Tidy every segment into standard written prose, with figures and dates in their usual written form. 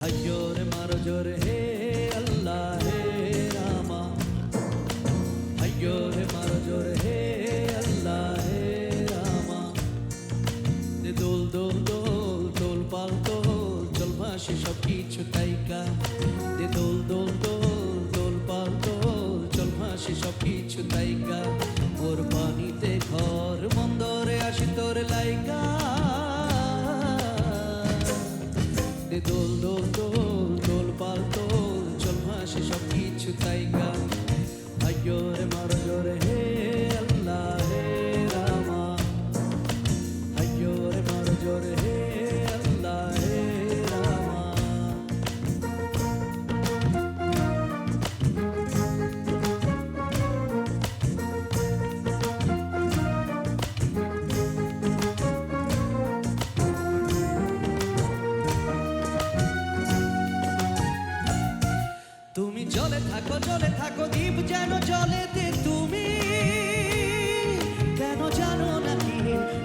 Ayyore maro jore he Allah he Rama. Ayyore maro jore he Allah he Rama. De dol dol dol dol pal dol chol bhashi sob kichu taika. De dol dol dol dol pal dol chol bhashi sob kichu taika. Or panite ghor bondore ashi tor laika. De dol dol dol dol pal dol chol bhashi sob kichu taika. Ayyore maro jore he Allah he Rama. Ayyore maro jore he Allah he Rama. তুমি জলে থাকো দ্বীপ যেন জলেতে তুমি কেন জানো নাকি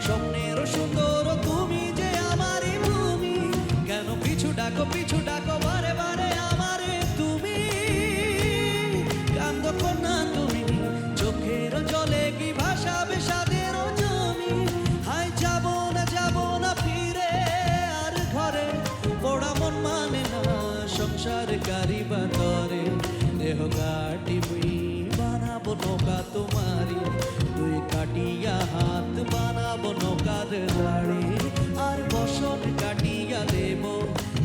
স্বপ্নের সুন্দর তুমি যে আমারই ভূমি কেন পিছু ডাকো বারে বারে আমারে তুমি কান্দ কন্যা তুমি চোখের জলে কি ভাসাবে সাদের জমি হাই যাব না ফিরে আর ঘরে পোড়া মন মানে না সংসার কারিবা তরে দেহ কাটি মুই বানাবো নৌকা তোমারি তুই কাটিয়া হাত বানাবো নৌকার দাড়ি আর বসন কাটিয়া দেব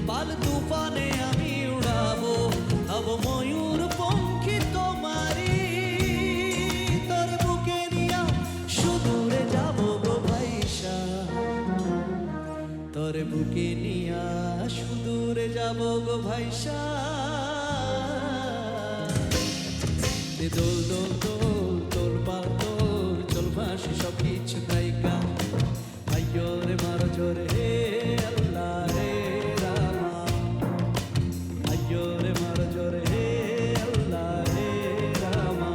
পাল তুফানে আমি উড়াবো হব ময়ূর পঙ্খী তোমারি তোর বুকে নিয়া সুদূরে যাব গো ভাইসা তোর বুকে নিয়া সুদূরে যাব গো ভাইসা দোল দোল দোল দোল পাল দোল চল ভাসি সব কিছু তাইকা আইয়রে মারো জোরে হে আল্লাহ হে রামা আইয়রে মারো জোরে হে আল্লাহ হে রামা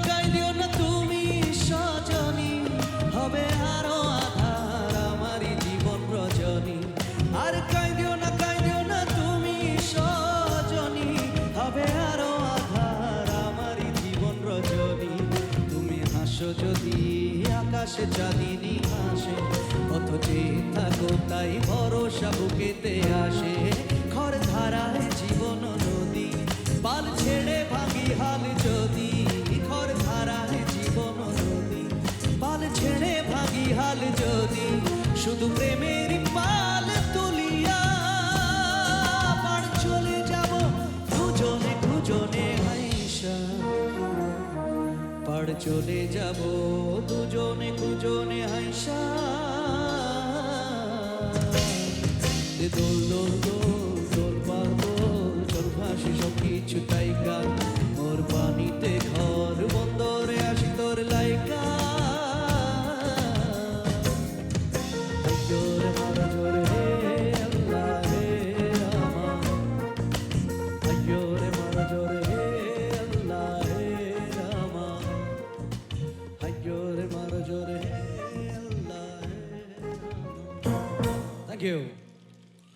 কাইদিও না তুমি সজনী হবে আরো আধার আমারই জীবন রজনী আর কাইদিও না তুমি সজনী হবে আরো আধার আমারই জীবন রজনী তুমি হাসো যদি আকাশে চাঁদিনী হাসে কত যে থাকো তাই ভরসা বুকেতে আসে খর ধারায় জীবন নদী পাল ছেড়ে ভাঙি হাল যদি খর ধারায় জীবন নদী পাল ছেড়ে ভাঙি হাল যদি শুধু প্রেমের পাল তুলিয়া পার চলে যাব দুজনে হাইসা পার চলে যাব দুজনে হাইসা দোল দোল দোল দোল পাল দোল চল ভাসি সব কিছু তাইকা মোর পানিতে ঘর বন্দরে আসি তোর লাইকা আইয়রে মারো জোরে হে আল্লাহ হে রামা আইয়রে মারো জোরে হে আল্লাহ হে রামা আইয়রে মারো জোরে হে আল্লাহ হে রামা। Thank you.